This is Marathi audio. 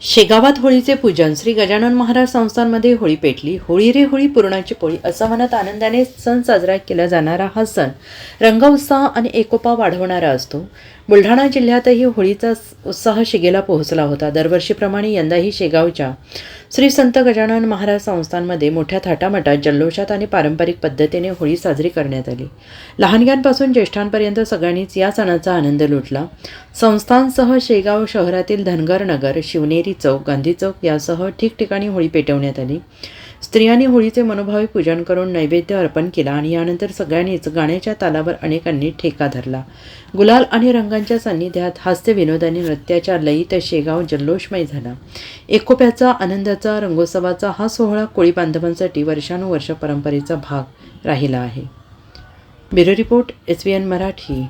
शेगावात होळीचे पूजन. श्री गजानन महाराज संस्थांमध्ये होळी पेटली. होळी रे होळी पुरणाची पोळी असं म्हणत आनंदाने सण साजरा केला जाणारा हा सण रंगउत्साह आणि एकोपा वाढवणारा असतो. बुलढाणा जिल्ह्यातही होळीचा उत्साह शिगेला पोहोचला होता. दरवर्षीप्रमाणे यंदाही शेगावच्या श्री संत गजानन महाराज संस्थांमध्ये मोठ्या थाटामाटात जल्लोषात आणि पारंपरिक पद्धतीने होळी साजरी करण्यात आली. लहानग्यांपासून ज्येष्ठांपर्यंत सगळ्यांनीच या सणाचा आनंद लुटला. संस्थांसह शेगाव शहरातील धनगर नगर, शिवनेरी चौक, गांधी चौक यासह ठिकठिकाणी होळी पेटवण्यात आली. स्त्रियांनी होळीचे मनोभावे पूजन करून नैवेद्य अर्पण केला आणि यानंतर सगळ्यांनीच गाण्याच्या तालावर अनेकांनी ठेका धरला. गुलाल आणि रंगांच्या सान्निध्यात हास्य विनोदाने नृत्याच्या लयीत शेगाव जल्लोषमय झाला. एकोप्याचा, आनंदाचा, रंगोत्सवाचा हा सोहळा कोळी बांधवांसाठी वर्षानुवर्ष परंपरेचा भाग राहिला आहे. Bureau report, SVN Marathi.